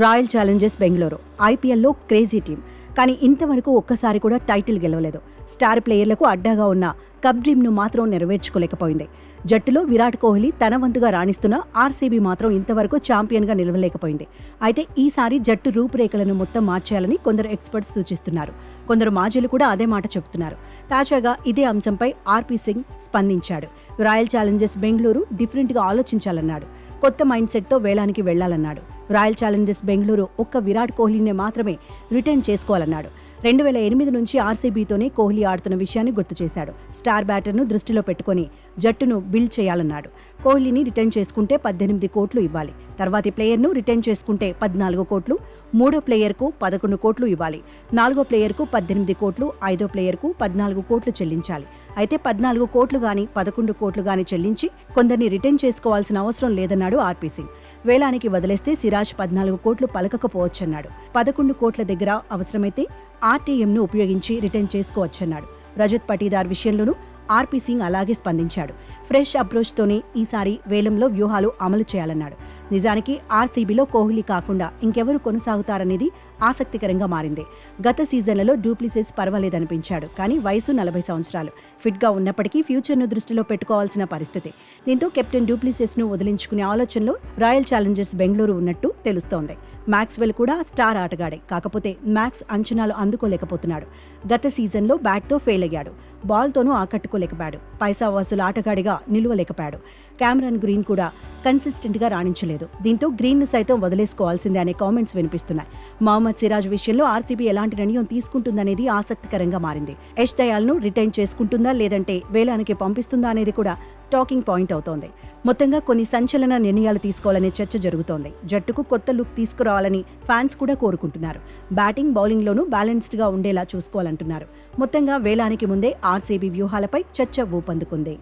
Royal Challengers Bengaluru ఐపీఎల్లో crazy team. కానీ ఇంతవరకు ఒక్కసారి కూడా టైటిల్ గెలవలేదు. స్టార్ ప్లేయర్లకు అడ్డాగా ఉన్న కప్ డ్రీమ్ను మాత్రం నెరవేర్చుకోలేకపోయింది. జట్టులో విరాట్ కోహ్లీ తన వంతుగా రాణిస్తున్న ఆర్సీబీ మాత్రం ఇంతవరకు ఛాంపియన్గా నిలవలేకపోయింది. అయితే ఈసారి జట్టు రూపురేఖలను మొత్తం మార్చేయాలని కొందరు ఎక్స్పర్ట్స్ సూచిస్తున్నారు. కొందరు మాజీలు కూడా అదే మాట చెబుతున్నారు. తాజాగా ఇదే అంశంపై ఆర్పీ సింగ్ స్పందించాడు. రాయల్ ఛాలెంజర్స్ బెంగళూరు డిఫరెంట్గా ఆలోచించాలన్నాడు. కొత్త మైండ్ సెట్తో వేలానికి వెళ్లాలన్నాడు. రాయల్ ఛాలెంజర్స్ బెంగళూరు ఒక్క విరాట్ కోహ్లీనే మాత్రమే రిటైన్ చేసుకోవాలన్నాడు. 2008 నుంచి ఆర్సీబీతోనే కోహ్లీ ఆడుతున్న విషయాన్ని గుర్తు చేశాడు. స్టార్ బ్యాటర్ను దృష్టిలో పెట్టుకుని జట్టును బిల్డ్ చేయాలన్నాడు. కోహ్లీని రిటైన్ చేసుకుంటే 18 కోట్లు ఇవ్వాలి. తర్వాతి ప్లేయర్ను రిటైన్ చేసుకుంటే 14 కోట్లు, మూడో ప్లేయర్కు 11 కోట్లు ఇవ్వాలి. నాలుగో ప్లేయర్కు 18 కోట్లు, ఐదో ప్లేయర్కు 14 కోట్లు చెల్లించాలి. అయితే 14 కోట్లు గాని 11 కోట్లు గాని చెల్లించి కొందరిని రిటైన్ చేసుకోవాల్సిన అవసరం లేదన్నాడు ఆర్పీ సింగ్. వేలానికి వదిలేస్తే సిరాజ్ 14 కోట్లు పలకకపోవచ్చన్నాడు. 11 కోట్ల దగ్గర అవసరమైతే ఆర్టీఎంను ఉపయోగించి రిటైన్ చేసుకోవచ్చన్నాడు. రజత్ పటీదార్ విషయంలోనూ ఆర్పీ సింగ్ అలాగే స్పందించాడు. ఫ్రెష్ అప్రోచ్తోనే ఈసారి వేలంలో వ్యూహాలు అమలు చేయాలన్నాడు. నిజానికి ఆర్సీబీలో కోహ్లీ కాకుండా ఇంకెవరు కొనసాగుతారనేది ఆసక్తికరంగా మారింది. గత సీజన్లలో డూప్లిసిస్ పర్వాలేదనిపించాడు. కానీ వయసు 40 సంవత్సరాలు. ఫిట్గా ఉన్నప్పటికీ ఫ్యూచర్ను దృష్టిలో పెట్టుకోవాల్సిన పరిస్థితి. దీంతో కెప్టెన్ డూప్లిసిస్ను వదిలించుకునే ఆలోచనలో రాయల్ ఛాలెంజర్స్ బెంగళూరు ఉన్నట్టు తెలుస్తోంది. మ్యాక్స్వెల్ కూడా స్టార్ ఆటగాడే. కాకపోతే మ్యాక్స్ అంచనాలు అందుకోలేకపోతున్నాడు. గత సీజన్లో బ్యాట్తో ఫెయిల్ అయ్యాడు. బాల్తోనూ ఆకట్టుకోలేకపోయాడు. పైసా వసూలు ఆటగాడిగా నిలువలేకపోయాడు. క్యామరాన్ గ్రీన్ కూడా కన్సిస్టెంట్గా రాణించలేదు. దీంతో గ్రీన్ను సైతం వదిలేసుకోవాల్సిందే అనే కామెంట్స్ వినిపిస్తున్నాయి. మహమ్మద్ సిరాజ్ విషయంలో ఆర్సీబీ ఎలాంటి నిర్ణయం తీసుకుంటుందనేది ఆసక్తికరంగా మారింది. యష్ దయాల్ను రిటైన్ చేసుకుంటుందా లేదంటే వేలానికి పంపిస్తుందా అనేది కూడా టాకింగ్ పాయింట్ అవుతోంది. మొత్తంగా కొన్ని సంచలన నిర్ణయాలు తీసుకోవాలనే చర్చ జరుగుతోంది. జట్టుకు కొత్త లుక్ తీసుకురావాలని ఫ్యాన్స్ కూడా కోరుకుంటున్నారు. బ్యాటింగ్, బౌలింగ్లోనూ బ్యాలెన్స్డ్గా ఉండేలా చూసుకోవాలంటున్నారు. మొత్తంగా వేలానికి ముందే ఆర్సీబీ వ్యూహాలపై చర్చ ఊపందుకుంది.